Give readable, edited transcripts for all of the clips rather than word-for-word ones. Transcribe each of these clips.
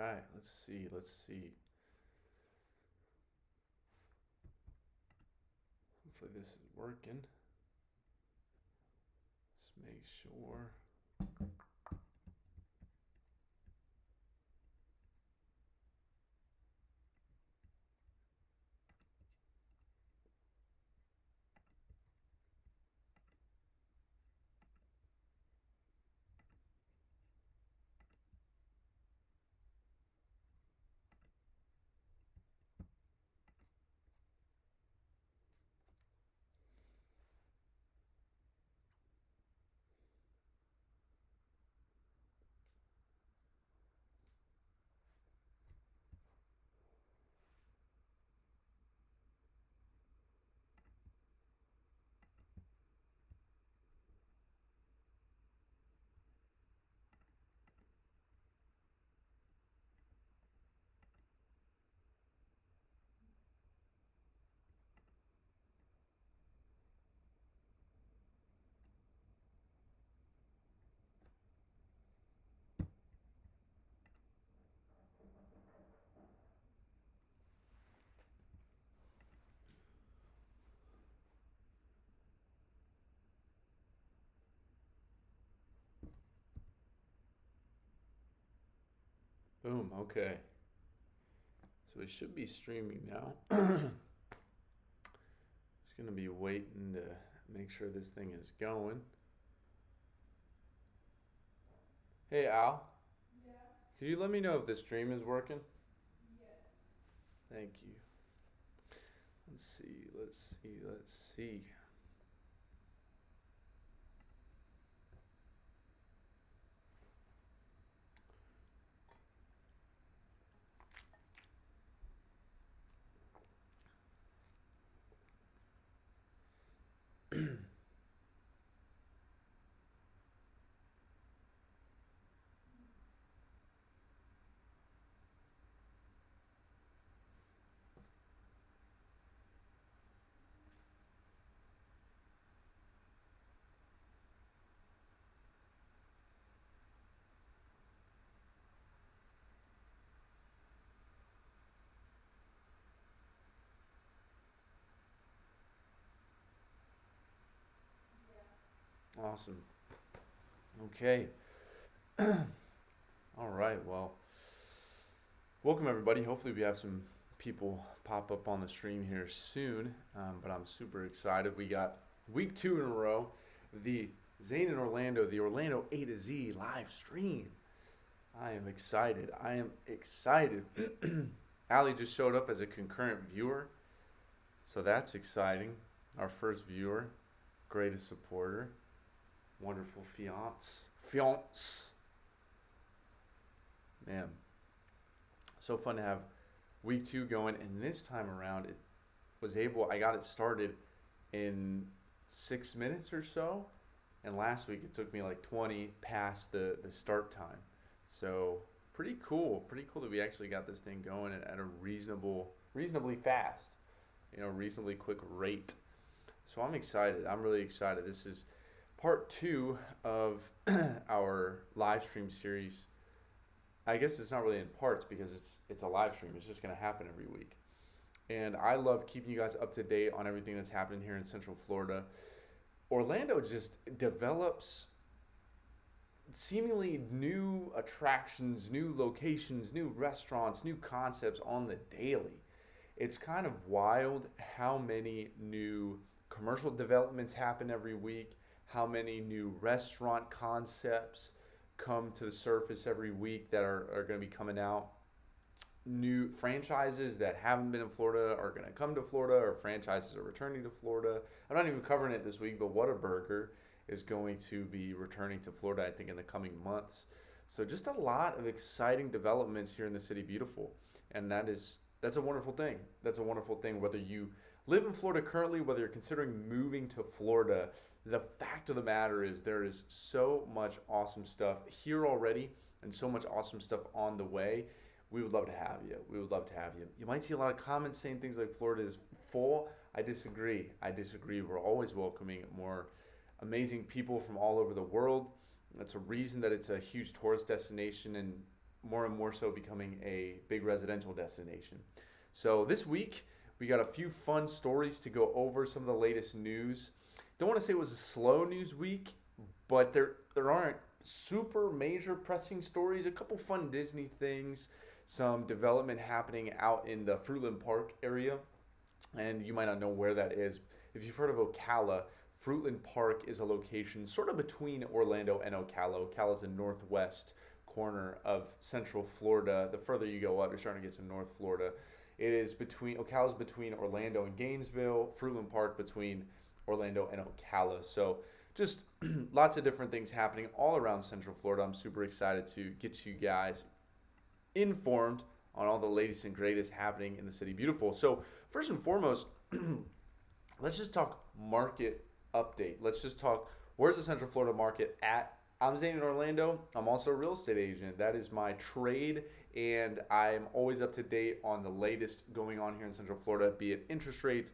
right, let's see, let's see. Hopefully this is working. Let's make sure. Boom, okay. So we should be streaming now. Just gonna be waiting to make sure this thing is going. Hey Al, Yeah. could you let me know if the stream is working? Yes. Thank you. Let's see, let's see, let's see. Awesome. Okay. All right. Well, welcome everybody. Hopefully, we have some people pop up on the stream here soon. But I'm super excited. We got week 2 in a row of the Zane in Orlando, the Orlando A to Z live stream. I am excited. I am excited. Allie just showed up as a concurrent viewer, so that's exciting. Our first viewer, greatest supporter, wonderful fiance. Man, so fun to have week 2 going, and this time around I got it started in 6 minutes or so, and last week it took me like 20 past the start time. So pretty cool that we actually got this thing going at a reasonably fast, reasonably quick rate. So I'm excited. I'm really excited. This is part 2 of our live stream series. I guess it's not really in parts because it's a live stream. It's just going to happen every week. And I love keeping you guys up to date on everything that's happening here in Central Florida. Orlando just develops seemingly new attractions, new locations, new restaurants, new concepts on the daily. It's kind of wild how many new commercial developments happen every week, how many new restaurant concepts come to the surface every week that are going to be coming out. New franchises that haven't been in Florida are going to come to Florida, or franchises are returning to Florida. I'm not even covering it this week, but Whataburger is going to be returning to Florida, I think, in the coming months. So just a lot of exciting developments here in the city beautiful, and that's a wonderful thing. That's a wonderful thing. Whether you live in Florida currently, whether you're considering moving to Florida, the fact of the matter is there is so much awesome stuff here already and so much awesome stuff on the way. We would love to have you. We would love to have you. You might see a lot of comments saying things like Florida is full. I disagree. I disagree. We're always welcoming more amazing people from all over the world. That's a reason that it's a huge tourist destination, and more and more so becoming a big residential destination. So this week, we got a few fun stories to go over, some of the latest news. Don't want to say it was a slow news week, but there aren't super major pressing stories. A couple fun Disney things, some development happening out in the Fruitland Park area, and you might not know where that is. If you've heard of Ocala, Fruitland Park is a location sort of between Orlando and Ocala. Ocala is the northwest corner of Central Florida. The further you go up, you're starting to get to North Florida. It is Ocala's between Orlando and Gainesville, Fruitland Park between Orlando and Ocala. So just lots of different things happening all around Central Florida. I'm super excited to get you guys informed on all the latest and greatest happening in the city. Beautiful. So first and foremost, let's just talk market update. Let's just talk, where's the Central Florida market at? I'm Zane in Orlando. I'm also a real estate agent. That is my trade, and I'm always up to date on the latest going on here in Central Florida, be it interest rates,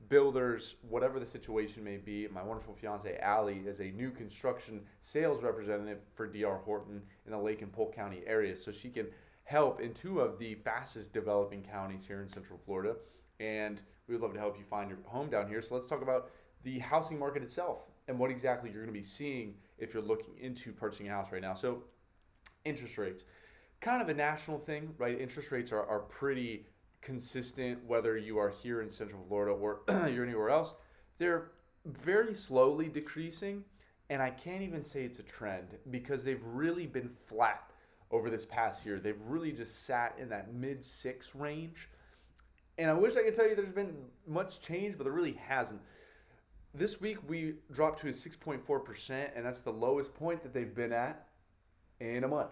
builders, whatever the situation may be. My wonderful fiance, Allie, is a new construction sales representative for D.R. Horton in the Lake and Polk County area, so she can help in two of the fastest developing counties here in Central Florida, and we would love to help you find your home down here. So let's talk about the housing market itself and what exactly you're going to be seeing if you're looking into purchasing a house right now. So interest rates, kind of a national thing, right? Interest rates are pretty consistent whether you are here in Central Florida or you're anywhere else. They're very slowly decreasing, and I can't even say it's a trend because they've really been flat over this past year. They've really just sat in that mid-6 range. And I wish I could tell you there's been much change, but there really hasn't. This week we dropped to a 6.4%, and that's the lowest point that they've been at in a month.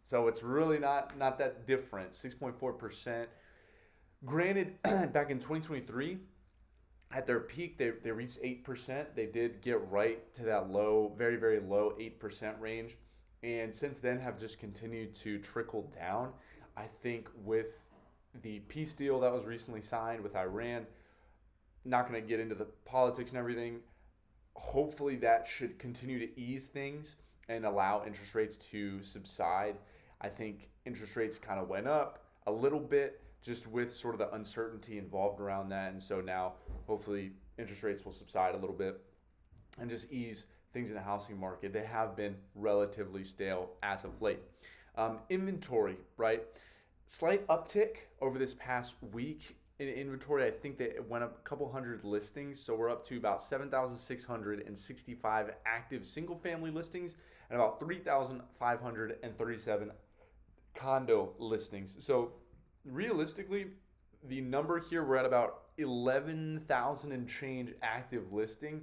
So it's really not that different, 6.4%. Granted, back in 2023, at their peak, they reached 8%. They did get right to that low, very, very low 8% range. And since then have just continued to trickle down. I think with the peace deal that was recently signed with Iran, not going to get into the politics and everything, hopefully that should continue to ease things and allow interest rates to subside. I think interest rates kind of went up a little bit just with sort of the uncertainty involved around that. And so now hopefully interest rates will subside a little bit and just ease things in the housing market. They have been relatively stale as of late. Inventory, right? Slight uptick over this past week in inventory. I think that it went up a couple hundred listings. So we're up to about 7,665 active single family listings and about 3,537 condo listings. So realistically, the number here, we're at about 11,000 and change active listing.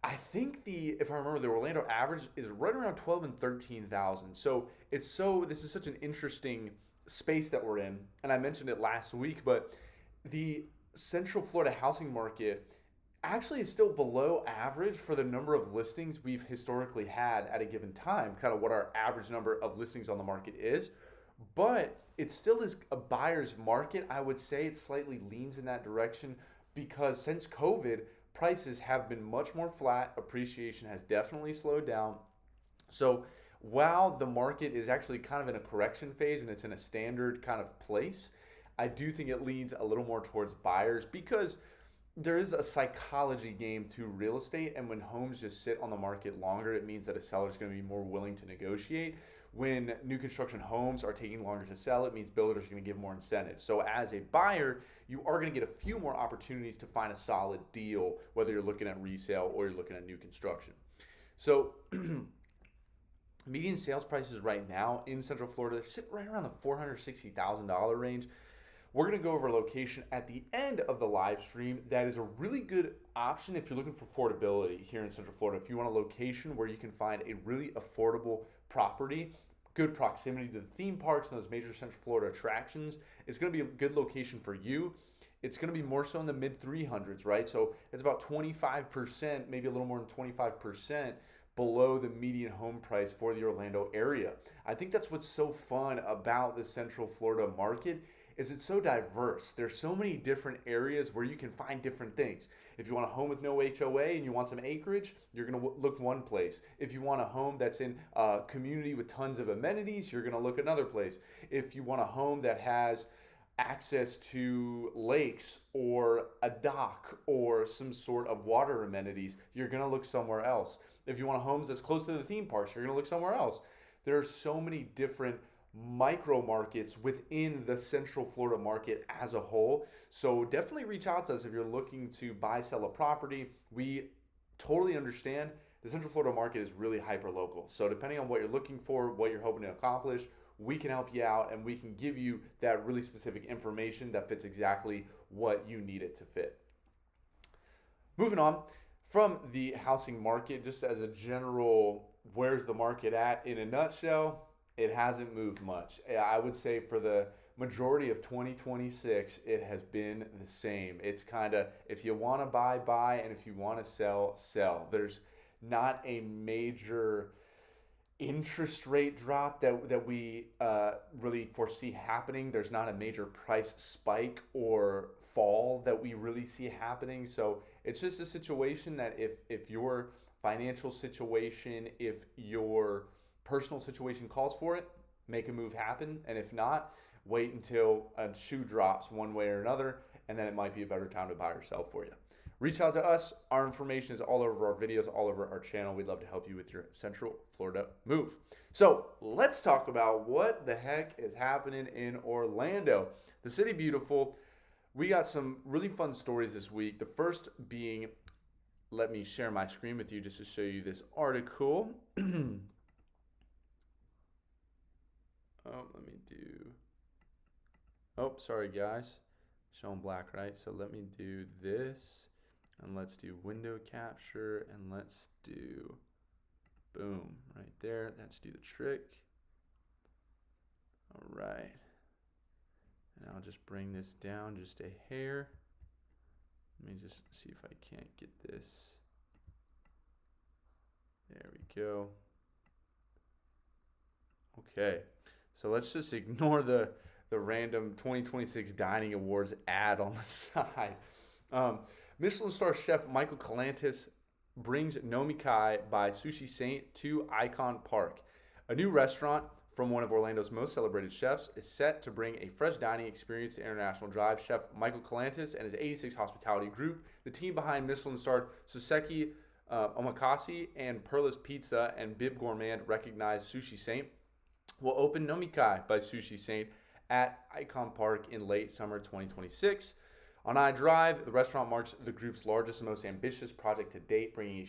I think if I remember, the Orlando average is right around 12 and 13,000. So this is such an interesting space that we're in. And I mentioned it last week, but the Central Florida housing market actually is still below average for the number of listings we've historically had at a given time, kind of what our average number of listings on the market is. But it still is a buyer's market. I would say it slightly leans in that direction because since COVID, prices have been much more flat. Appreciation has definitely slowed down. So while the market is actually kind of in a correction phase and it's in a standard kind of place, I do think it leans a little more towards buyers because there is a psychology game to real estate. And when homes just sit on the market longer, it means that a seller is going to be more willing to negotiate. When new construction homes are taking longer to sell, it means builders are going to give more incentives. So as a buyer, you are going to get a few more opportunities to find a solid deal, whether you're looking at resale or you're looking at new construction. So median sales prices right now in Central Florida sit right around the $460,000 range. We're going to go over a location at the end of the live stream that is a really good option if you're looking for affordability here in Central Florida. If you want a location where you can find a really affordable property, good proximity to the theme parks and those major Central Florida attractions, it's going to be a good location for you. It's going to be more so in the mid 300s, right? So it's about 25%, maybe a little more than 25% below the median home price for the Orlando area. I think that's what's so fun about the Central Florida market is it's so diverse. There's so many different areas where you can find different things. If you want a home with no HOA and you want some acreage, you're going to look one place. If you want a home that's in a community with tons of amenities, you're going to look another place. If you want a home that has access to lakes or a dock or some sort of water amenities, you're going to look somewhere else. If you want homes that's close to the theme parks, you're going to look somewhere else. There are so many different micro markets within the Central Florida market as a whole. So definitely reach out to us if you're looking to buy, sell a property. We totally understand the Central Florida market is really hyper local. So depending on what you're looking for, what you're hoping to accomplish, we can help you out and we can give you that really specific information that fits exactly what you need it to fit. Moving on from the housing market, just as a general, where's the market at in a nutshell? It hasn't moved much. I would say for the majority of 2026, it has been the same. It's kind of, if you want to buy, and if you want to sell. There's not a major interest rate drop that we really foresee happening. There's not a major price spike or fall that we really see happening. So it's just a situation that if your financial situation, if your personal situation calls for it, make a move happen. And if not, wait until a shoe drops one way or another, and then it might be a better time to buy or sell for you. Reach out to us. Our information is all over our videos, all over our channel. We'd love to help you with your Central Florida move. So let's talk about what the heck is happening in Orlando. The city beautiful. We got some really fun stories this week. The first being, let me share my screen with you just to show you this article. Sorry guys, showing black, right? So let me do this, and let's do window capture, and let's do, boom, right there. That should do the trick. All right, and I'll just bring this down just a hair. Let me just see if I can't get this. There we go. Okay, so let's just ignore the random 2026 Dining Awards ad on the side. Michelin star Chef Michael Collantes brings Nomikai by Sushi Saint to Icon Park. A new restaurant from one of Orlando's most celebrated chefs is set to bring a fresh dining experience to International Drive. Chef Michael Collantes and his 86 Hospitality Group, the team behind Michelin-starred Soseki Omakase and Perla's Pizza and Bib Gourmand recognized Sushi Saint, will open Nomikai by Sushi Saint at Icon Park in late summer 2026. On iDrive, the restaurant marks the group's largest and most ambitious project to date, bringing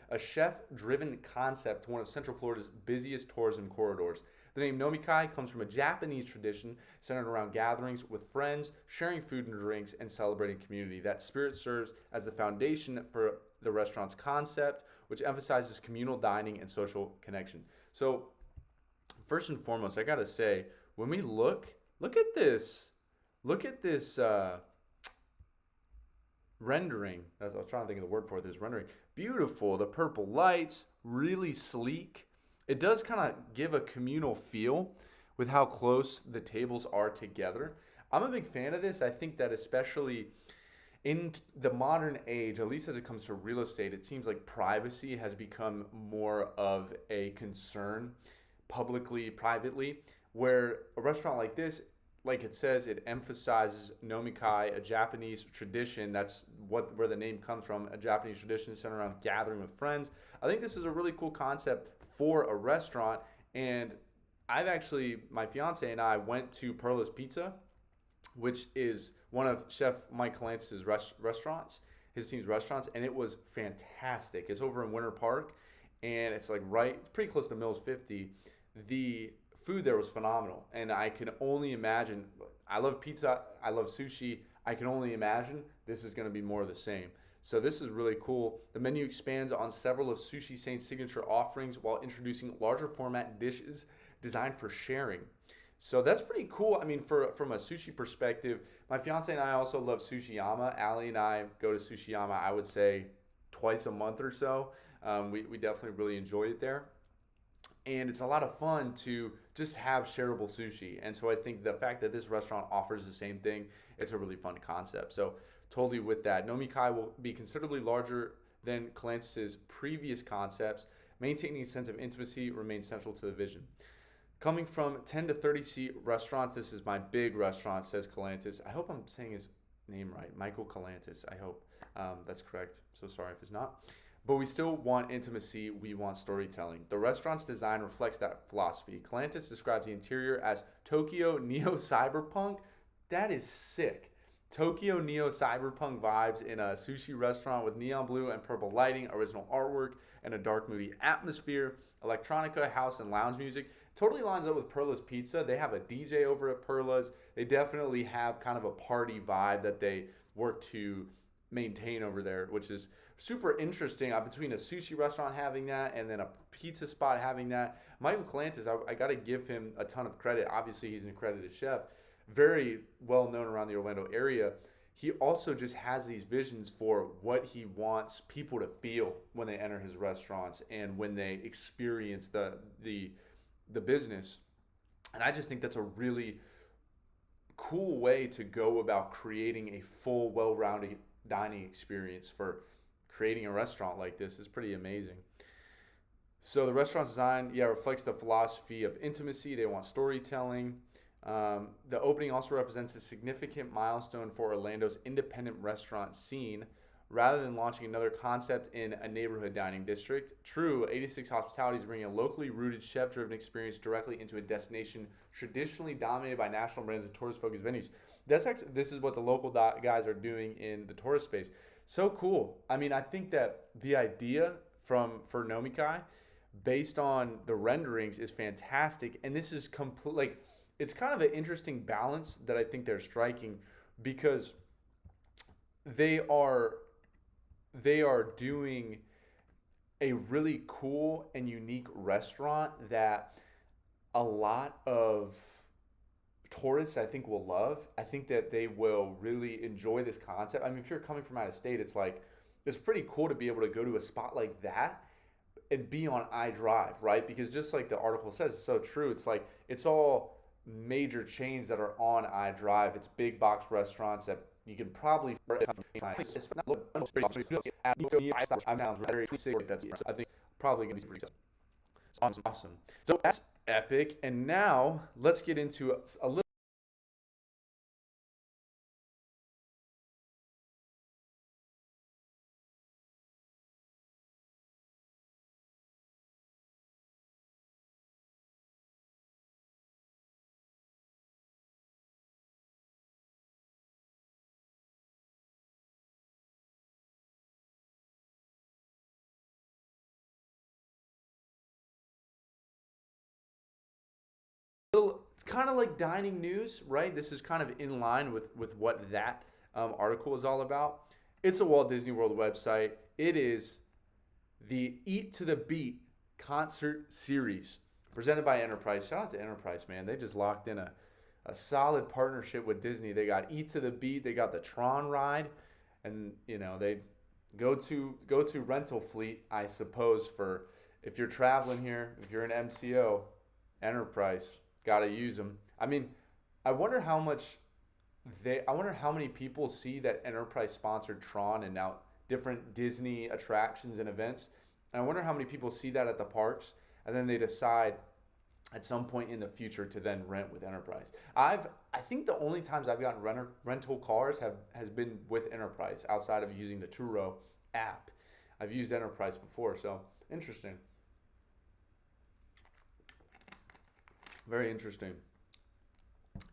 a chef-driven concept to one of Central Florida's busiest tourism corridors. The name Nomikai comes from a Japanese tradition centered around gatherings with friends, sharing food and drinks, and celebrating community. That spirit serves as the foundation for the restaurant's concept, which emphasizes communal dining and social connection. So, first and foremost, I gotta say, when we look at this rendering. I was trying to think of the word for this rendering. Beautiful. The purple lights, really sleek. It does kind of give a communal feel with how close the tables are together. I'm a big fan of this. I think that especially in the modern age, at least as it comes to real estate, it seems like privacy has become more of a concern publicly, privately, where a restaurant like this, like it says, it emphasizes Nomikai, a Japanese tradition. That's where the name comes from, a Japanese tradition centered around gathering with friends. I think this is a really cool concept for a restaurant, and my fiance and I went to Perla's Pizza, which is one of Chef Mike Collantes' restaurants, his team's restaurants, and it was fantastic. It's over in Winter Park, and it's pretty close to Mills 50. The food there was phenomenal, and I can only imagine. I love pizza, I love sushi. I can only imagine this is going to be more of the same. So this is really cool. The menu expands on several of Sushi Saint's signature offerings while introducing larger format dishes designed for sharing. So that's pretty cool. I mean, from a sushi perspective, my fiance and I also love Sushiyama. Allie and I go to Sushiyama, I would say, twice a month or so. We definitely really enjoy it there. And it's a lot of fun to just have shareable sushi. And so I think the fact that this restaurant offers the same thing, it's a really fun concept. So totally with that. Nomikai will be considerably larger than Collantes' previous concepts. Maintaining a sense of intimacy remains central to the vision. Coming from 10 to 30 seat restaurants, this is my big restaurant, says Collantes. I hope I'm saying his name right. Michael Collantes. I hope that's correct. So sorry if it's not. But we still want intimacy. We want storytelling. The restaurant's design reflects that philosophy. Collantes describes the interior as Tokyo neo-cyberpunk. That is sick. Tokyo neo-cyberpunk vibes in a sushi restaurant with neon blue and purple lighting, original artwork, and a dark, moody atmosphere. Electronica, house, and lounge music. Totally lines up with Perla's Pizza. They have a DJ over at Perla's. They definitely have kind of a party vibe that they work to maintain over there, which is super interesting. Between a sushi restaurant having that and then a pizza spot having that. Michael Collantes, I got to give him a ton of credit. Obviously, he's an accredited chef, very well known around the Orlando area. He also just has these visions for what he wants people to feel when they enter his restaurants and when they experience the business. And I just think that's a really cool way to go about creating a full, well-rounded dining experience for creating a restaurant like this. Is pretty amazing. So the restaurant design, reflects the philosophy of intimacy. They want storytelling. The opening also represents a significant milestone for Orlando's independent restaurant scene. Rather than launching another concept in a neighborhood dining district, True 86 Hospitality is bringing a locally rooted, chef-driven experience directly into a destination traditionally dominated by national brands and tourist-focused venues. This is what the local guys are doing in the tourist space. So cool. I mean, I think that the idea for Nomikai, based on the renderings, is fantastic. And this is it's kind of an interesting balance that I think they're striking, because they are doing a really cool and unique restaurant that a lot of tourists, I think, will love. I think that they will really enjoy this concept. I mean, if you're coming from out of state, it's pretty cool to be able to go to a spot like that and be on iDrive, right? Because just like the article says, it's so true. It's all major chains that are on iDrive. It's big box restaurants that you can probably I think probably gonna be pretty awesome. So that's epic. And now let's get into a little it's kind of like dining news, right? This is kind of in line with what that article is all about. It's a Walt Disney World website. It is the Eat to the Beat concert series presented by Enterprise. Shout out to Enterprise, man. They just locked in a solid partnership with Disney. They got Eat to the Beat. They got the Tron ride, and they go to rental fleet, I suppose, for if you're traveling here, if you're an MCO, Enterprise. Got to use them. I mean, I wonder how many people see that Enterprise sponsored Tron and now different Disney attractions and events. And I wonder how many people see that at the parks, and then they decide at some point in the future to then rent with Enterprise. I think the only times I've gotten rental cars has been with Enterprise outside of using the Turo app. I've used Enterprise before, so interesting. Very interesting.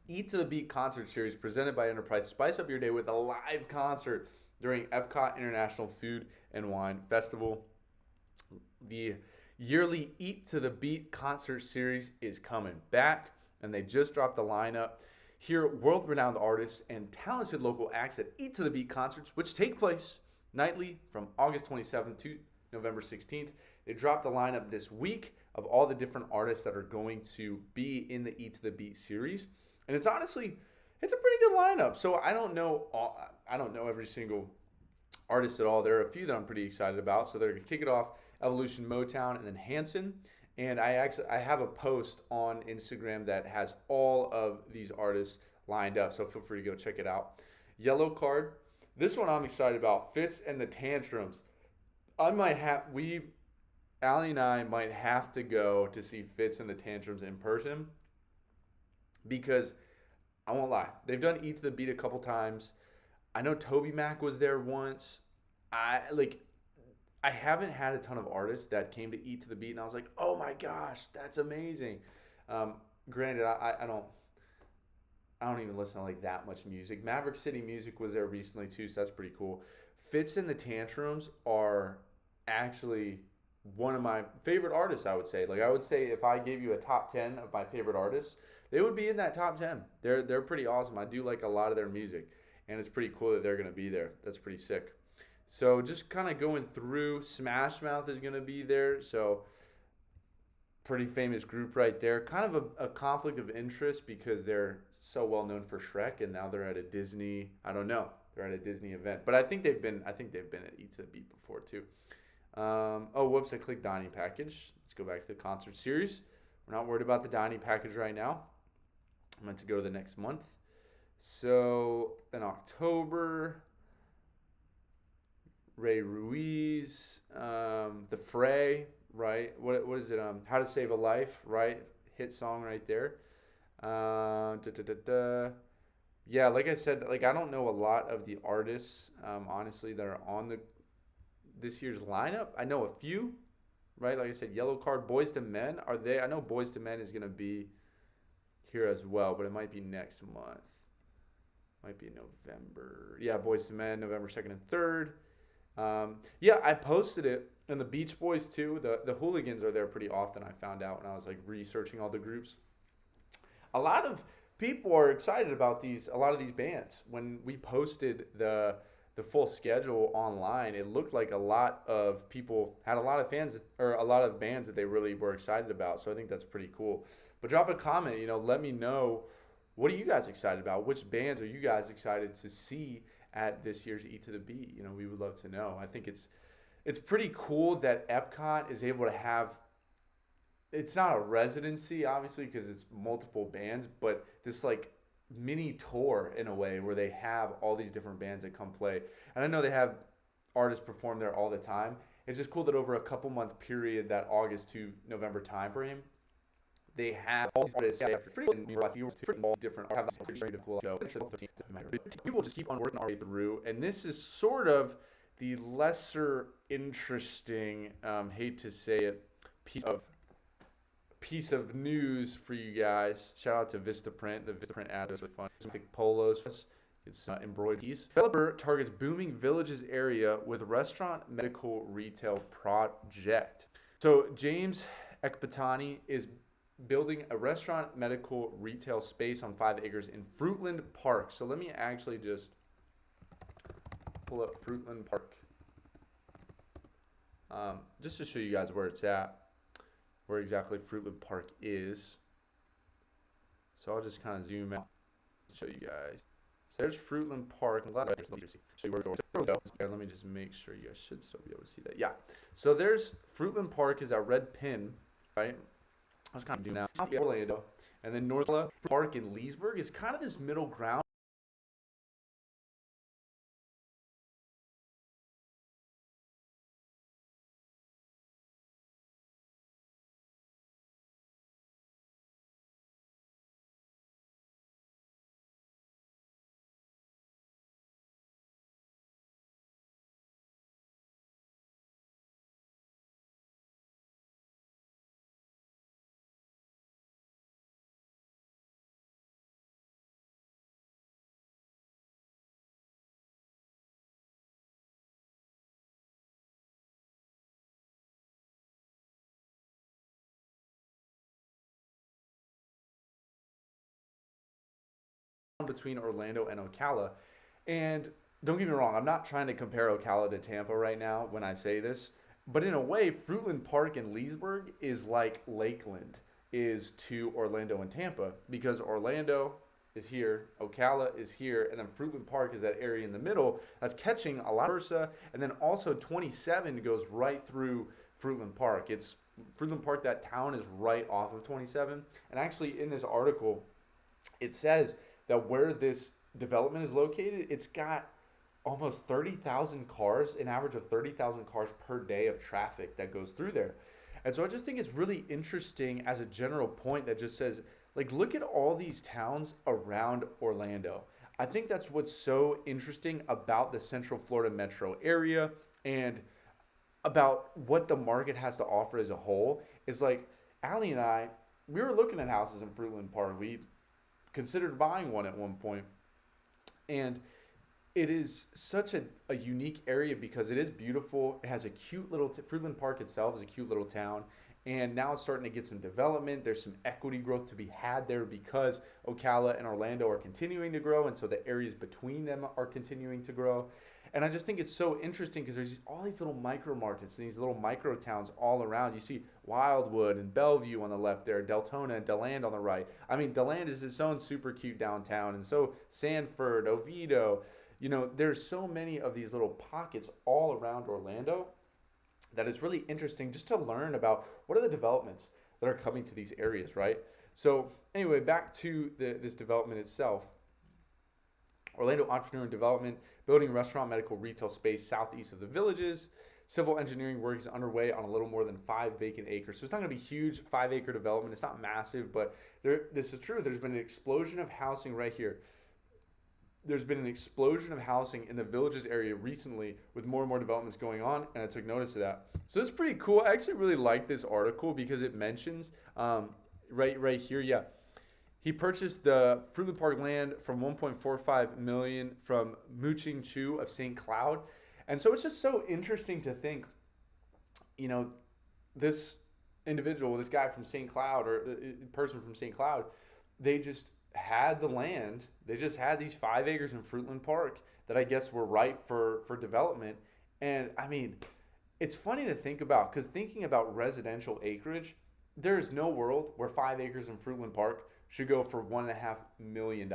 Eat to the Beat concert series presented by Enterprise. Spice up your day with a live concert during EPCOT International Food and Wine Festival. The yearly Eat to the Beat concert series is coming back, and they just dropped the lineup. Hear world-renowned artists and talented local acts at Eat to the Beat concerts, which take place nightly from August 27th to November 16th. They dropped the lineup this week of all the different artists that are going to be in the Eat to the Beat series. And it's a pretty good lineup. So I don't know every single artist at all. There are a few that I'm pretty excited about. So they're going to kick it off, Evolution, Motown, and then Hanson. And I have a post on Instagram that has all of these artists lined up, so feel free to go check it out. Yellow Card. This one I'm excited about. Fitz and the Tantrums. I might have we Allie and I might have to go to see Fitz and the Tantrums in person because I won't lie. They've done Eat to the Beat a couple times. I know Toby Mac was there once. I haven't had a ton of artists that came to Eat to the Beat, and I was like, oh my gosh, that's amazing. Granted, I don't even listen to like that much music. Maverick City Music was there recently too, so that's pretty cool. Fitz and the Tantrums are actually one of my favorite artists, I would say. Like I would say if I gave you a top 10 of my favorite artists, they would be in that top 10. They're pretty awesome. I do like a lot of their music, and it's pretty cool that they're going to be there. That's pretty sick. So just kind of going through, Smash Mouth is going to be there. So pretty famous group right there. Kind of a conflict of interest because they're so well known for Shrek, and now they're at a Disney. I don't know. They're at a Disney event, but I think they've been at Eat to the Beat before too. Oh, whoops! I clicked dining package. Let's go back to the concert series. We're not worried about the dining package right now. I'm meant to go to the next month. So in October, Ray Ruiz, The Fray, right? What is it? How to Save a Life, right? Hit song right there. Yeah, like I said, like I don't know a lot of the artists, honestly, that are on this year's lineup. I know a few, right? Like I said, Yellow Card, Boys to Men. Are they? I know Boys to Men is gonna be here as well, but it might be next month. Might be November. Yeah, Boys to Men, November 2nd and 3rd. Yeah, I posted it, and the Beach Boys too. The Hooligans are there pretty often. I found out when I was like researching all the groups. A lot of people are excited about a lot of these bands. When we posted the full schedule online, it looked like a lot of people had a lot of fans or a lot of bands that they really were excited about. So I think that's pretty cool. But drop a comment, let me know, what are you guys excited about? Which bands are you guys excited to see at this year's Eat to the Beat? We would love to know. I think it's pretty cool that EPCOT is able to have, it's not a residency obviously because it's multiple bands, but this like mini tour in a way where they have all these different bands that come play. And I know they have artists perform there all the time. It's just cool that over a couple month period, that August to November time frame, they have all these artists different we will just keep on working our way through, and this is sort of the lesser interesting, hate to say it, piece of news for you guys. Shout out to Vistaprint. The Vistaprint ad was fun. Some polos. It's embroideries. Developer targets booming villages area with restaurant medical retail project. So James Ekbatani is building a restaurant medical retail space on 5 acres in Fruitland Park. So let me actually just pull up Fruitland Park, just to show you guys where it's at, where exactly Fruitland Park is. So I'll just kind of zoom out to show you guys. So there's Fruitland Park. I'm glad I can see where we're going. Let me just make sure you guys should still be able to see that. Yeah. So there's Fruitland Park is that red pin, right? I was kind of doing now. Orlando, and then North Park in Leesburg is kind of this middle ground. Between Orlando and Ocala. And don't get me wrong, I'm not trying to compare Ocala to Tampa right now when I say this, but in a way, Fruitland Park in Leesburg is like Lakeland is to Orlando and Tampa, because Orlando is here, Ocala is here, and then Fruitland Park is that area in the middle that's catching a lot of Versa, and then also 27 goes right through Fruitland Park. It's Fruitland Park, that town is right off of 27. And actually, in this article, it says that where this development is located, it's got almost 30,000 cars, an average of 30,000 cars per day of traffic that goes through there. And so I just think it's really interesting as a general point that just says, like, look at all these towns around Orlando. I think that's what's so interesting about the Central Florida metro area and about what the market has to offer as a whole. Is like, Allie and I, we were looking at houses in Fruitland Park. We considered buying one at one point, and it is such a unique area because it is beautiful. It has a cute little Fruitland Park itself is a cute little town, and now it's starting to get some development. There's some equity growth to be had there because Ocala and Orlando are continuing to grow, and so the areas between them are continuing to grow. And I just think it's so interesting because there's all these little micro markets and these little micro towns all around. You see Wildwood and Bellevue on the left there, Deltona and DeLand on the right. I mean, DeLand is its own super cute downtown, and so Sanford, Oviedo. You know, there's so many of these little pockets all around Orlando that it's really interesting just to learn about what are the developments that are coming to these areas, right? So anyway, back to this development itself. Orlando Entrepreneur and Development, building restaurant, medical, retail space southeast of the Villages. Civil engineering work is underway on a little more than 5 vacant acres. So it's not going to be huge 5-acre development. It's not massive, but this is true. There's been an explosion of housing right here. There's been an explosion of housing in the Villages area recently with more and more developments going on, and I took notice of that. So it's pretty cool. I actually really like this article because it mentions right here, yeah. He purchased the Fruitland Park land from $1.45 million from Mooching Chu of St. Cloud. And so it's just so interesting to think, you know, this individual, this guy from St. Cloud or the person from St. Cloud, they just had the land. They just had these 5 acres in Fruitland Park that I guess were ripe for development. And I mean, it's funny to think about because thinking about residential acreage, there is no world where 5 acres in Fruitland Park should go for $1.5 million.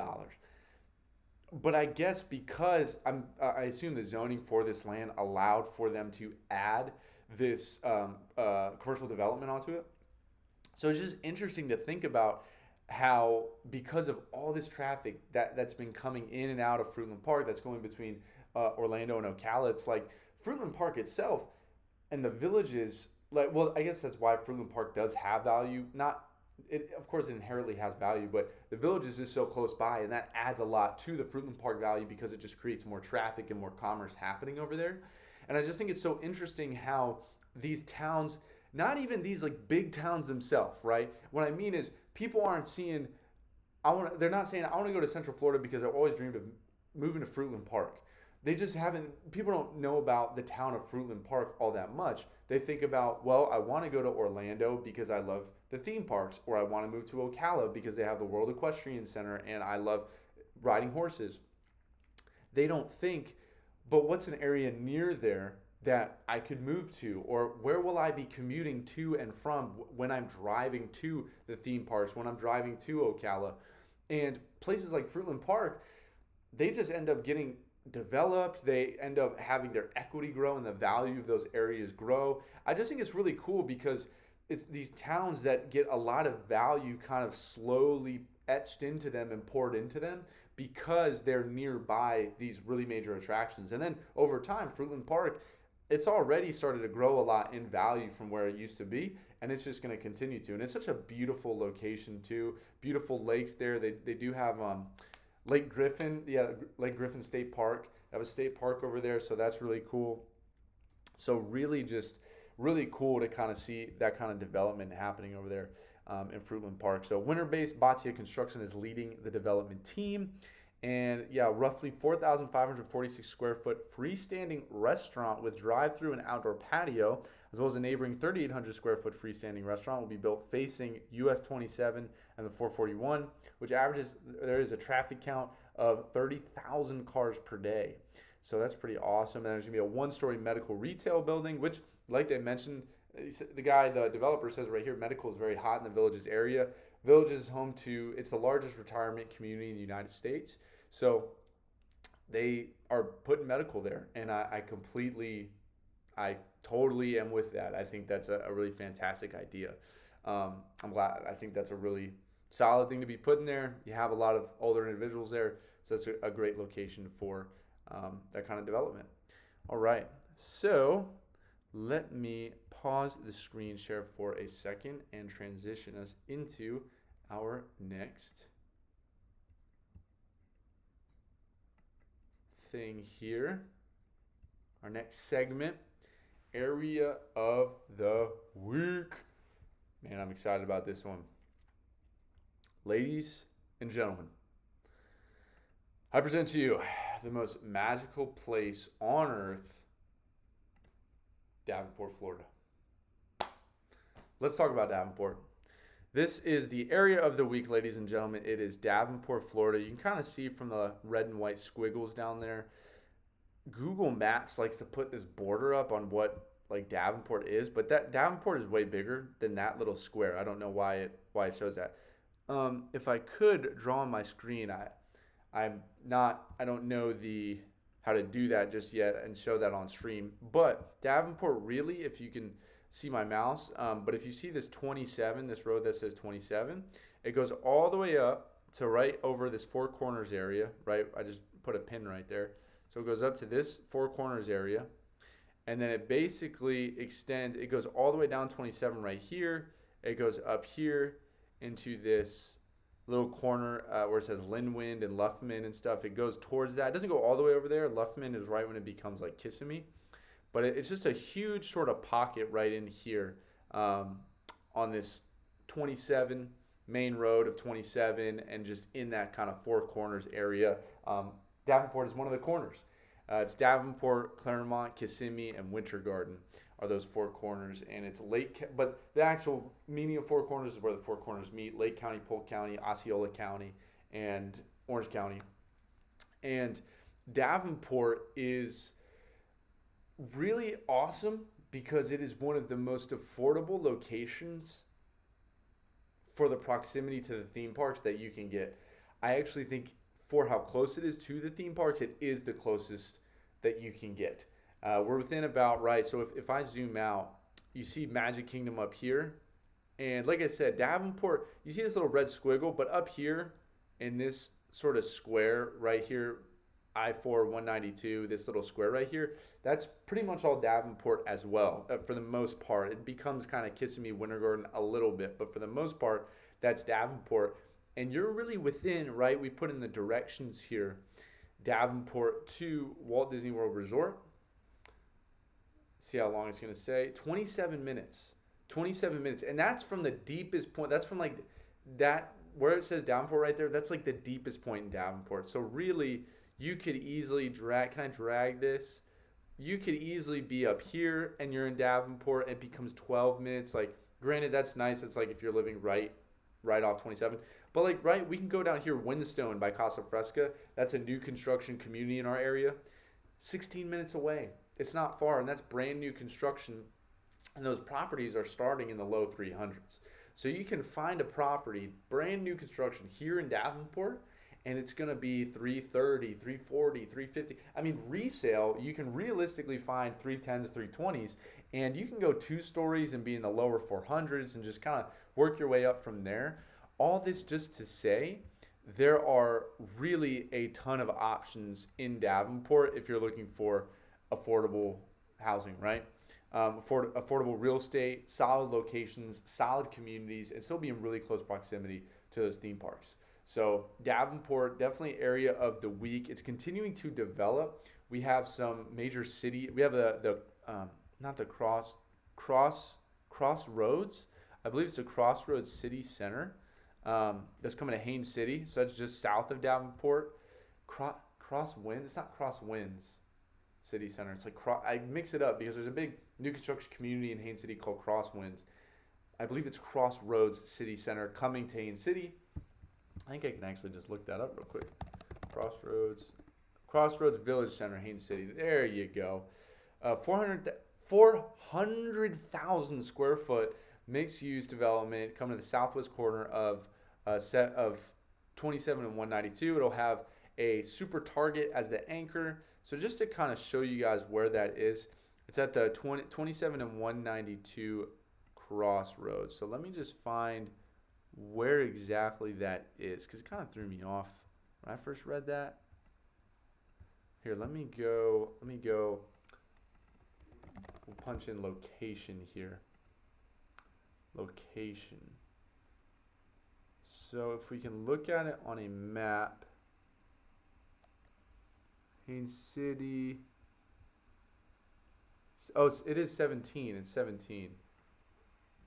But I guess because I assume the zoning for this land allowed for them to add this commercial development onto it. So it's just interesting to think about how because of all this traffic that's been coming in and out of Fruitland Park that's going between Orlando and Ocala, it's like Fruitland Park itself and the Villages, like, well, I guess that's why Fruitland Park does have value. Not it, of course, it inherently has value, but the Villages is so close by, and that adds a lot to the Fruitland Park value because it just creates more traffic and more commerce happening over there. And I just think it's so interesting how these towns, not even these like big towns themselves, right? What I mean is people aren't seeing, they're not saying, I want to go to Central Florida because I've always dreamed of moving to Fruitland Park. They just haven't, people don't know about the town of Fruitland Park all that much. They think about, well, I want to go to Orlando because I love the theme parks, or I want to move to Ocala because they have the World Equestrian Center and I love riding horses. They don't think, but what's an area near there that I could move to, or where will I be commuting to and from when I'm driving to the theme parks, when I'm driving to Ocala? And places like Fruitland Park, they just end up getting developed. They end up having their equity grow and the value of those areas grow. I just think it's really cool because it's these towns that get a lot of value kind of slowly etched into them and poured into them because they're nearby these really major attractions. And then over time, Fruitland Park, it's already started to grow a lot in value from where it used to be, and it's just going to continue to. And it's such a beautiful location too. Beautiful lakes there. They do have Lake Griffin, Lake Griffin State Park. That was state park over there, so that's really cool. So really cool to kind of see that kind of development happening over there in Fruitland Park. So winter-based Batia Construction is leading the development team. And yeah, roughly 4,546 square foot freestanding restaurant with drive-through and outdoor patio, as well as a neighboring 3,800 square foot freestanding restaurant will be built facing US 27 and the 441, which averages, there is a traffic count of 30,000 cars per day. So that's pretty awesome. And there's gonna be a 1-story medical retail building, which, like they mentioned, the developer says right here, medical is very hot in the Villages area. Villages is home to, it's the largest retirement community in the United States. So they are putting medical there. And I completely I totally am with that. I think that's a really fantastic idea. I'm glad. I think that's a really solid thing to be put in there. You have a lot of older individuals there, so that's a great location for that kind of development. All right, so let me pause the screen share for a second and transition us into our next thing here. Our next segment, area of the week. Man, I'm excited about this one. Ladies and gentlemen, I present to you the most magical place on earth, Davenport, Florida. Let's talk about Davenport. This is the area of the week, ladies and gentlemen. It is Davenport, Florida. You can kind of see from the red and white squiggles down there. Google Maps likes to put this border up on what like Davenport is, but that Davenport is way bigger than that little square. I don't know why it shows that. If I could draw on my screen, I don't know how to do that just yet and show that on stream. But Davenport, really, if you can see my mouse, but if you see this 27, this road that says 27, it goes all the way up to right over this Four Corners area, right? I just put a pin right there. So it goes up to this Four Corners area, and then it basically extends. It goes all the way down 27 right here. It goes up here into this little corner where it says Linwind and Luffman and stuff. It goes towards that. It doesn't go all the way over there. Luffman is right when it becomes like Kissimmee. But it's just a huge sort of pocket right in here on this 27 main road of 27, and just in that kind of Four Corners area. Davenport is one of the corners. It's Davenport, Claremont, Kissimmee, and Winter Garden are those Four Corners, and it's but the actual meaning of Four Corners is where the Four Corners meet: Lake County, Polk County, Osceola County, and Orange County. And Davenport is really awesome because it is one of the most affordable locations for the proximity to the theme parks that you can get. I actually think for how close it is to the theme parks, it is the closest that you can get. We're within about, right, so if I zoom out, you see Magic Kingdom up here. And like I said, Davenport, you see this little red squiggle, but up here in this sort of square right here, I-4 192, this little square right here, that's pretty much all Davenport as well, for the most part. It becomes kind of Kissimmee, Winter Garden a little bit, but for the most part, that's Davenport. And you're really within, right, we put in the directions here, Davenport to Walt Disney World Resort. See how long it's going to say. 27 minutes. 27 minutes. And that's from the deepest point. That's from like that, where it says Davenport right there, that's like the deepest point in Davenport. So really, you could easily drag, can I drag this? You could easily be up here and you're in Davenport. It becomes 12 minutes. Like, granted, that's nice. It's like if you're living right off 27. But like, right, we can go down here, Windstone by Casa Fresca. That's a new construction community in our area. 16 minutes away. It's not far, and that's brand new construction. And those properties are starting in the low 300s. So you can find a property, brand new construction here in Davenport, and it's going to be 330, 340, 350. I mean, resale, you can realistically find 310s, 320s, and you can go 2 stories and be in the lower 400s and just kind of work your way up from there. All this just to say, there are really a ton of options in Davenport if you're looking for affordable housing, right? Affordable real estate, solid locations, solid communities, and still be in really close proximity to those theme parks. So Davenport, definitely area of the week. It's continuing to develop. We have some major city. We have not the Crossroads. I believe it's the Crossroads City Center. That's coming to Haines City. So that's just south of Davenport. Crosswinds. It's not Crosswinds City Center. It's like I mix it up because there's a big new construction community in Haines City called Crosswinds. I believe it's Crossroads City Center coming to Haines City. I think I can actually just look that up real quick. Crossroads Village Center, Haines City. There you go. 400,000 square foot mixed-use development coming to the southwest corner of a set of 27 and 192. It'll have a Super Target as the anchor. So just to kind of show you guys where that is, It's at the 27 and 192 crossroads. So let me just find where exactly that is, because it kind of threw me off when I first read that. Here, let me go. We'll punch in location here. Location. So if we can look at it on a map, Haines City. Oh, it is 17. It's 17.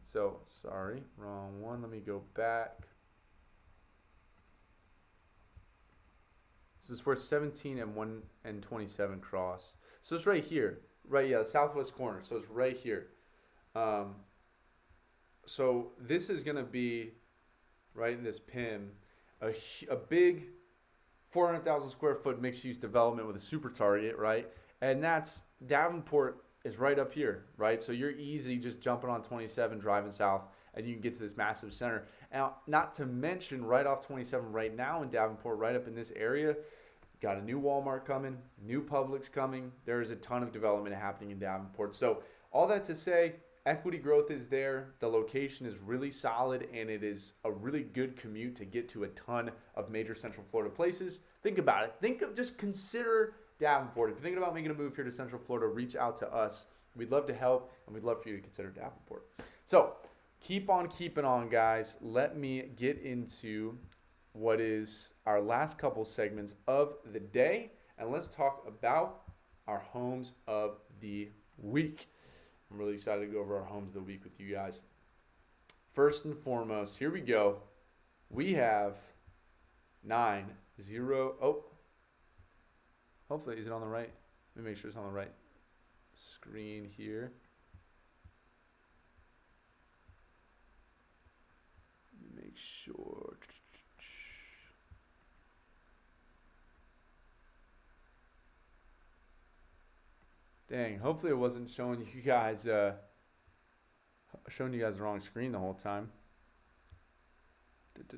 So, sorry, wrong one. Let me go back. This is where 17 and 1 and 27 cross. So it's right here. Right, yeah, the southwest corner. So it's right here. So this is going to be, right in this pin, a big 400,000 square foot mixed use development with a super target, right? And that's Davenport is right up here, right? So you're easy just jumping on 27, driving south, and you can get to this massive center. Now, not to mention right off 27 right now in Davenport, right up in this area, got a new Walmart coming, new Publix coming. There is a ton of development happening in Davenport. So all that to say, equity growth is there. The location is really solid, and it is a really good commute to get to a ton of major Central Florida places. Think about it. Just consider Davenport. If you're thinking about making a move here to Central Florida, reach out to us. We'd love to help, and we'd love for you to consider Davenport. So keep on keeping on, guys. Let me get into what is our last couple segments of the day, and let's talk about our homes of the week. I'm really excited to go over our homes of the week with you guys. First and foremost, here we go. We have 9-0. Oh, hopefully, is it on the right? Let me make sure it's on the right screen here. Let me make sure. Dang, hopefully it wasn't showing you guys the wrong screen the whole time. Change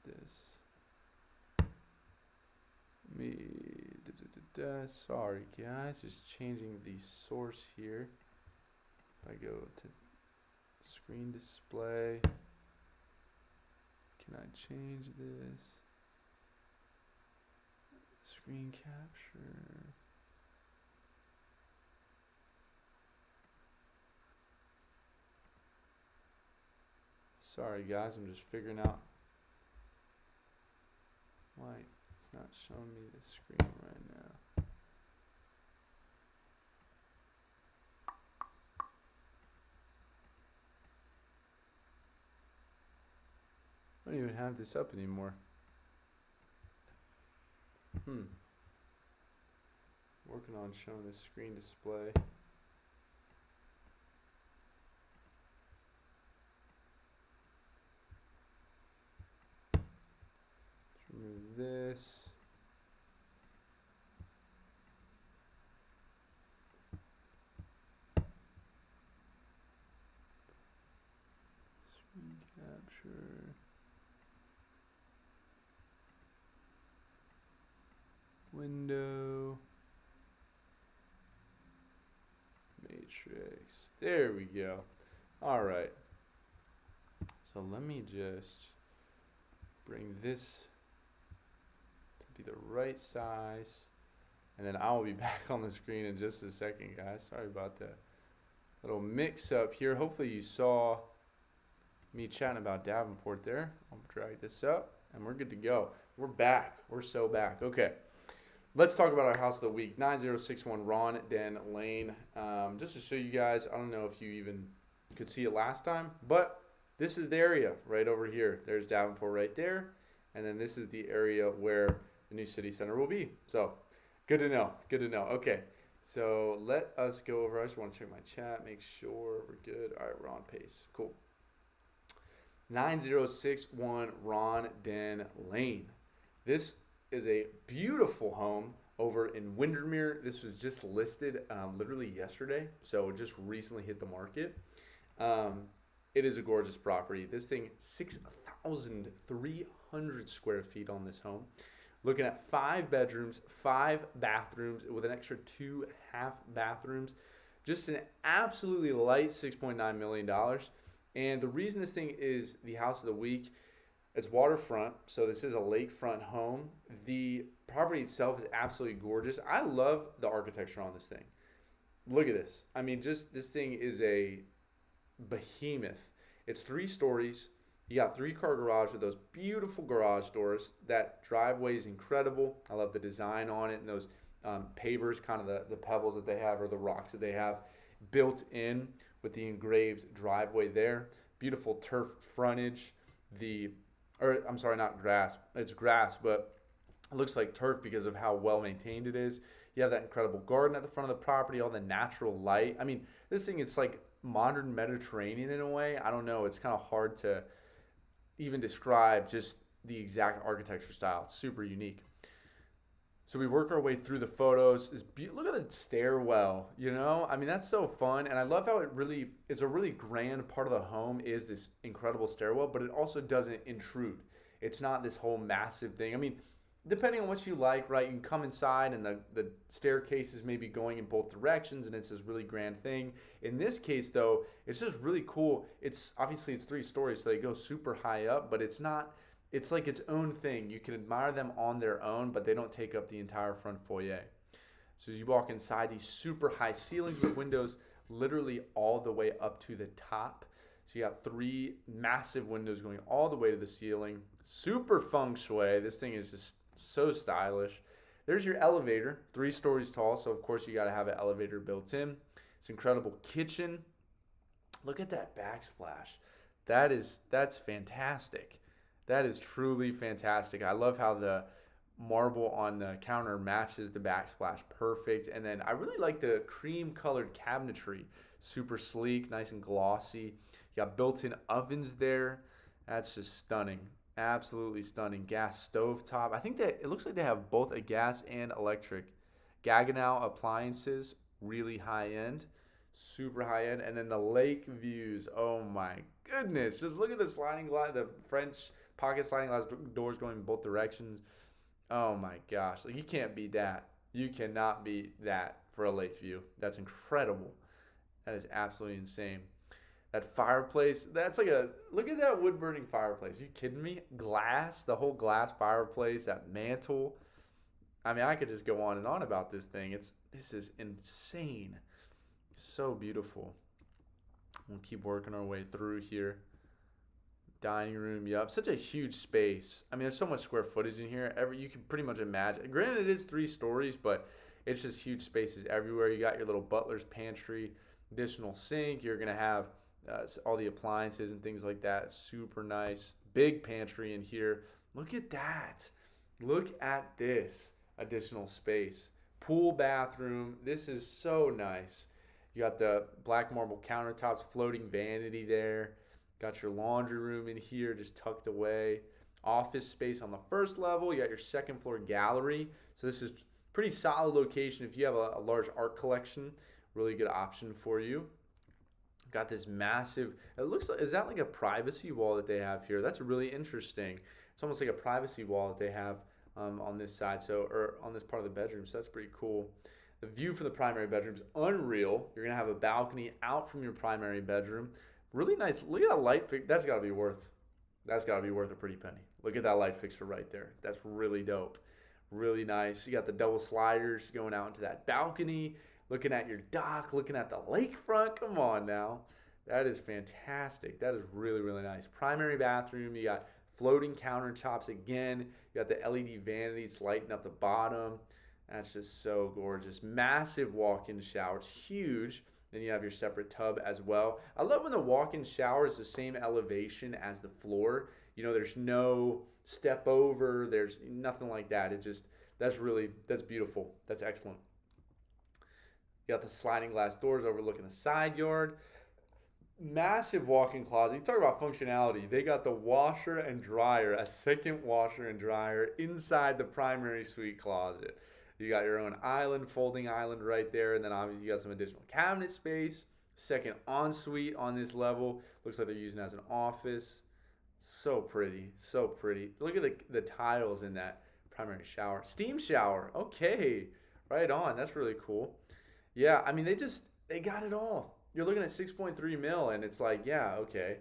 this. Sorry guys, just changing the source here. If I go to screen display, can I change this? Screen capture. Sorry guys, I'm just figuring out why it's not showing me the screen right now. I don't even have this up anymore. Working on showing the screen display. Let's remove this. Screen capture. Window. Matrix. There we go. All right. So let me just bring this to be the right size. And then I will be back on the screen in just a second, guys. Sorry about the little mix up here. Hopefully you saw me chatting about Davenport there. I'll drag this up and we're good to go. We're back. We're so back. Okay. Let's talk about our house of the week, 9061 Ron Den Lane. Just to show you guys, I don't know if you even could see it last time, but this is the area right over here. There's Davenport right there, and then this is the area where the new city center will be. So, good to know. Good to know. Okay, so let us go over. I just want to check my chat, make sure we're good. All right, we're on pace. Cool. 9061 Ron Den Lane. This is a beautiful home over in Windermere. This was just listed literally yesterday, so it just recently hit the market. It is a gorgeous property. This thing, 6,300 square feet on this home. Looking at 5 bedrooms, 5 bathrooms with an extra 2 half bathrooms. Just an absolutely light $6.9 million. And the reason this thing is the house of the week, it's waterfront, so this is a lakefront home. The property itself is absolutely gorgeous. I love the architecture on this thing. Look at this. I mean, just this thing is a behemoth. It's 3 stories. You got 3-car garage with those beautiful garage doors. That driveway is incredible. I love the design on it and those pavers, kind of the pebbles that they have or the rocks that they have built in with the engraved driveway there. Beautiful turf frontage. I'm sorry, not grass. It's grass, but it looks like turf because of how well maintained it is. You have that incredible garden at the front of the property, all the natural light. I mean, this thing, it's like modern Mediterranean in a way. I don't know. It's kind of hard to even describe just the exact architecture style. It's super unique. So we work our way through the photos. Look at the stairwell, you know? I mean, that's so fun. And I love how it's a really grand part of the home is this incredible stairwell, but it also doesn't intrude. It's not this whole massive thing. I mean, depending on what you like, right? You can come inside and the staircase is maybe going in both directions and it's this really grand thing. In this case, though, it's just really cool. It's 3 stories, so they go super high up, but it's like its own thing. You can admire them on their own, but they don't take up the entire front foyer. So as you walk inside, these super high ceilings with windows literally all the way up to the top. So you got 3 massive windows going all the way to the ceiling. Super feng shui. This thing is just so stylish. There's your elevator, 3 stories tall, so of course you got to have an elevator built in. It's an incredible kitchen. Look at that backsplash. That's fantastic. That is truly fantastic. I love how the marble on the counter matches the backsplash perfect. And then I really like the cream colored cabinetry. Super sleek, nice and glossy. You got built-in ovens there. That's just stunning. Absolutely stunning. Gas stove top. I think that it looks like they have both a gas and electric. Gaggenau appliances, really high end. Super high end. And then the lake views. Oh my goodness. Just look at the sliding glass, the French pocket sliding glass doors going in both directions. Oh my gosh. Like, you can't beat that. You cannot beat that for a lake view. That's incredible. That is absolutely insane. That fireplace, that's like look at that wood burning fireplace. Are you kidding me? Glass, the whole glass fireplace, that mantle. I mean, I could just go on and on about this thing. This is insane. So beautiful. We'll keep working our way through here. Dining room, yep. Such a huge space. I mean, there's so much square footage in here. You can pretty much imagine. Granted, it is 3 stories, but it's just huge spaces everywhere. You got your little butler's pantry, additional sink. You're going to have all the appliances and things like that. Super nice. Big pantry in here. Look at that. Look at this additional space. Pool bathroom. This is so nice. You got the black marble countertops, floating vanity there. Got your laundry room in here just tucked away. Office space on the first level. You got your second floor gallery. So this is pretty solid location if you have a large art collection. Really good option for you. Got this massive, it looks like, is that like a privacy wall that they have here? That's really interesting. It's almost like a privacy wall that they have on this side, or on this part of the bedroom. So that's pretty cool. The view from the primary bedroom is unreal. You're gonna have a balcony out from your primary bedroom. Really nice. Look at that light fixture. That's gotta be worth a pretty penny. Look at that light fixture right there. That's really dope. Really nice. You got the double sliders going out into that balcony. Looking at your dock, looking at the lakefront. Come on now. That is fantastic. That is really, really nice. Primary bathroom. You got floating countertops again. You got the LED vanities lighting up the bottom. That's just so gorgeous. Massive walk-in shower. It's huge. Then you have your separate tub as well. I love when the walk-in shower is the same elevation as the floor. You know, there's no step over. There's nothing like that. That's beautiful. That's excellent. You got the sliding glass doors overlooking the side yard. Massive walk-in closet. You talk about functionality. They got the washer and dryer, a second washer and dryer inside the primary suite closet. You got your own island, folding island right there. And then obviously you got some additional cabinet space. Second ensuite on this level. Looks like they're using it as an office. So pretty, so pretty. Look at the tiles in that primary shower, steam shower. Okay, right on. That's really cool. Yeah, I mean they got it all. You're looking at 6.3 mil, and it's like, yeah, okay,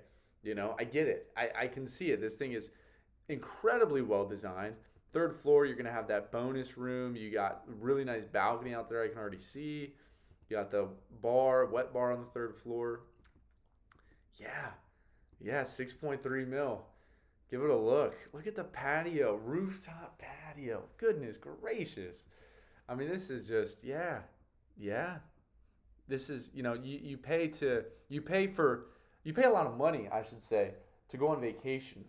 I get it. I can see it. This thing is incredibly well designed. Third floor, you're gonna have that bonus room. You got a really nice balcony out there. I can already see. You got the wet bar on the third floor. Yeah, yeah, 6.3 mil. Give it a look. Look at the patio, rooftop patio. Goodness gracious. I mean, this is just, yeah, yeah. This is, you pay a lot of money, I should say, to go on vacation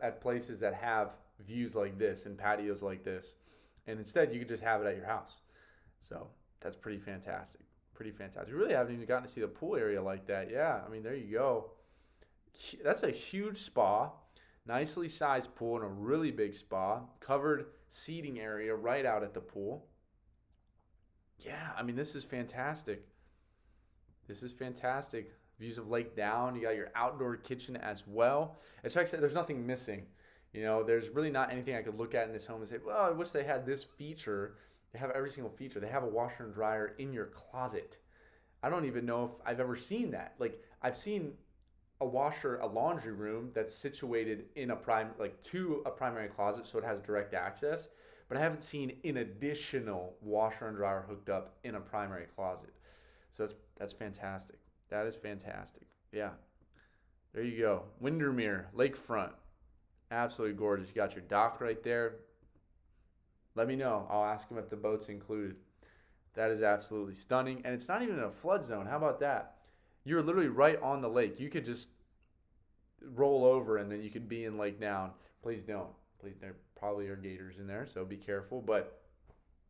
at places that have views like this and patios like this. And instead, you could just have it at your house. So that's pretty fantastic. Pretty fantastic. We really haven't even gotten to see the pool area like that. Yeah, I mean, there you go. That's a huge spa. Nicely sized pool and a really big spa. Covered seating area right out at the pool. Yeah, I mean, this is fantastic. This is fantastic. Views of Lake Down. You got your outdoor kitchen as well. It's like I said, there's nothing missing. There's really not anything I could look at in this home and say, well, I wish they had this feature. They have every single feature. They have a washer and dryer in your closet. I don't even know if I've ever seen that. Like, I've seen a laundry room that's situated in to a primary closet, so it has direct access. But I haven't seen an additional washer and dryer hooked up in a primary closet. So that's fantastic. That is fantastic. Yeah. There you go. Windermere, lakefront. Absolutely gorgeous. You got your dock right there. Let me know. I'll ask them if the boat's included. That is absolutely stunning. And it's not even in a flood zone. How about that? You're literally right on the lake. You could just roll over and then you could be in Lake Down. Please don't. Please, there probably are gators in there, so be careful. But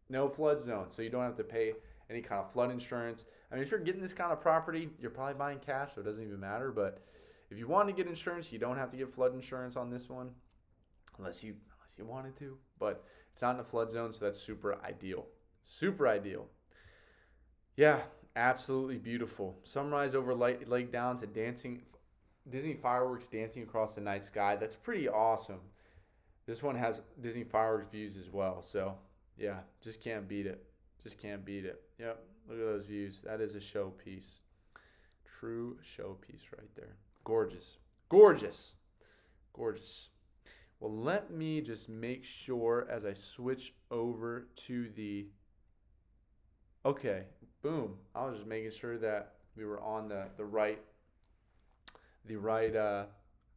no flood zone, so you don't have to pay any kind of flood insurance. I mean, if you're getting this kind of property, you're probably buying cash, so it doesn't even matter. But if you want to get insurance, you don't have to get flood insurance on this one, unless you wanted to. But it's not in a flood zone, so that's super ideal. Super ideal. Yeah, absolutely beautiful. Sunrise over Lake Down to Disney fireworks dancing across the night sky. That's pretty awesome. This one has Disney fireworks views as well. So, yeah, just can't beat it. Just can't beat it. Yep, look at those views. That is a showpiece. True showpiece right there. Gorgeous. Gorgeous. Gorgeous. Well, let me just make sure as I switch over to the... Okay, boom. I was just making sure that we were on the right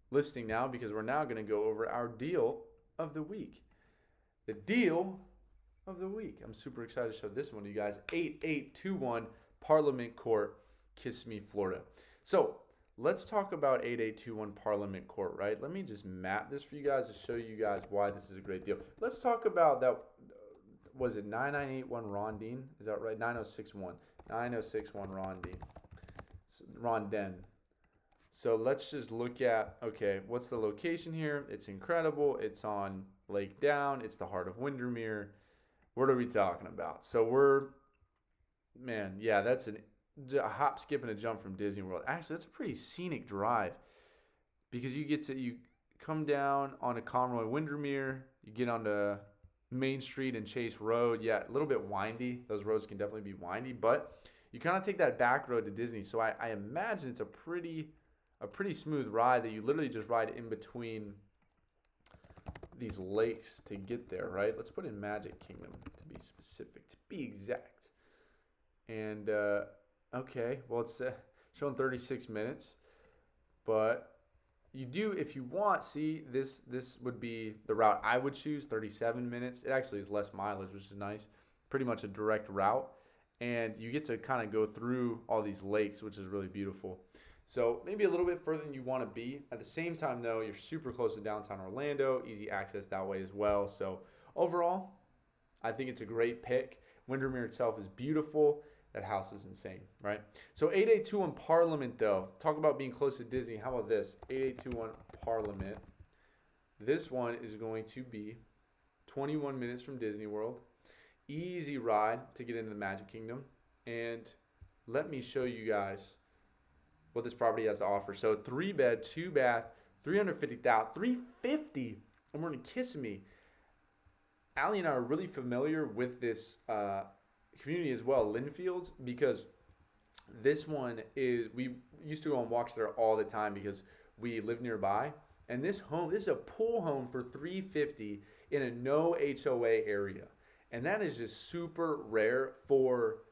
listing now, because we're now going to go over our deal of the week. The deal of the week. I'm super excited to show this one to you guys. 8821 Parliament Court, Kissimmee, Florida. So let's talk about 8821 Parliament Court, right? Let me just map this for you guys to show you guys why this is a great deal. Let's talk about that. Was it 9981 Rondine? Is that right? 9061. 9061 Rondine. So let's just look at, okay, what's the location here? It's incredible. It's on Lake Down. It's the heart of Windermere. What are we talking about? So that's a hop, skip, and a jump from Disney World. Actually, that's a pretty scenic drive, because you come down onto Conroy Windermere, you get onto Main Street and Chase Road. Yeah, a little bit windy. Those roads can definitely be windy, but you kind of take that back road to Disney. So I imagine it's a pretty smooth ride that you literally just ride in between these lakes to get there, right? Let's put in Magic Kingdom to be specific, to be exact. And okay, well, it's showing 36 minutes, but you do, if you want, see, this would be the route I would choose, 37 minutes. It actually is less mileage, which is nice. Pretty much a direct route, and you get to kind of go through all these lakes, which is really beautiful. So maybe a little bit further than you want to be. At the same time, though, you're super close to downtown Orlando, easy access that way as well. So overall, I think it's a great pick. Windermere itself is beautiful. That house is insane, right? So 8821 Parliament, though. Talk about being close to Disney. How about this? 8821 Parliament. This one is going to be 21 minutes from Disney World. Easy ride to get into the Magic Kingdom. And let me show you guys what this property has to offer. So 3-bed, 2-bath, $350,000, $350, and we're in Kissimmee. Allie and I are really familiar with this community as well, Linfields, because this one is, we used to go on walks there all the time because we live nearby. And this is a pool home for 350 in a no HOA area. And that is just super rare for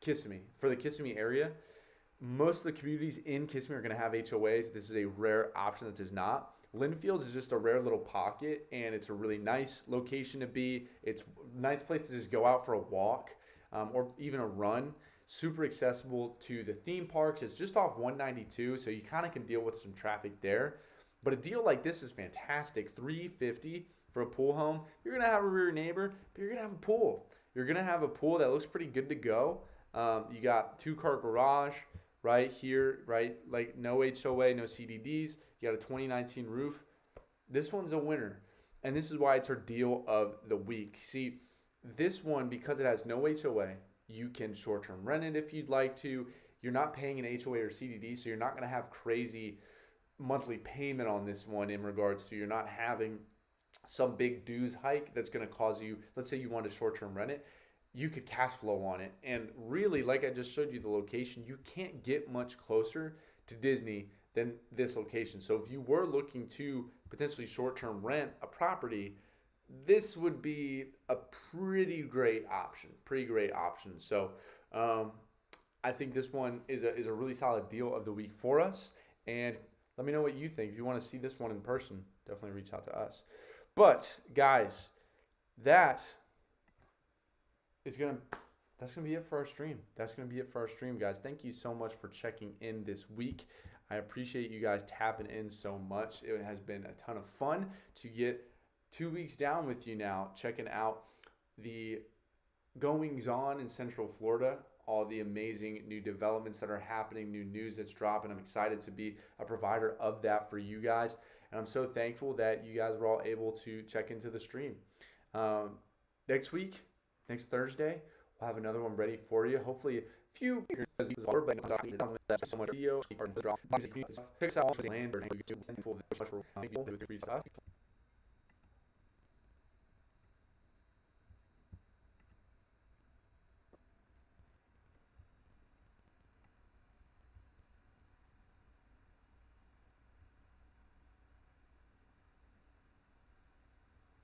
Kissimmee, for the Kissimmee area. Most of the communities in Kissimmee are going to have HOAs. This is a rare option that does not. Linfields is just a rare little pocket, and it's a really nice location to be. It's a nice place to just go out for a walk or even a run. Super accessible to the theme parks. It's just off 192, so you kind of can deal with some traffic there. But a deal like this is fantastic. $350 for a pool home. You're going to have a rear neighbor, but you're going to have a pool. You're going to have a pool that looks pretty good to go. You got 2-car garage right here, right? Like no HOA, no CDDs. You got a 2019 roof. This one's a winner. And this is why it's our deal of the week. See, this one, because it has no HOA, you can short-term rent it if you'd like to. You're not paying an HOA or CDD, so you're not going to have crazy monthly payment on this one in regards to you're not having some big dues hike that's going to cause you, let's say you want to short-term rent it, you could cash flow on it. And really, like I just showed you the location, you can't get much closer to Disney than this location. So if you were looking to potentially short-term rent a property, this would be a pretty great option. So I think this one is a really solid deal of the week for us. And let me know what you think. If you want to see this one in person, definitely reach out to us. But guys, that's gonna be it for our stream. Guys. Thank you so much for checking in this week. I appreciate you guys tapping in so much. It has been a ton of fun to get 2 weeks down with you now, checking out the goings on in Central Florida, all the amazing new developments that are happening, new news that's dropping. I'm excited to be a provider of that for you guys. And I'm so thankful that you guys were all able to check into the stream. Next week, next Thursday, we'll have another one ready for you. Hopefully, a few so much video. Check out all the land.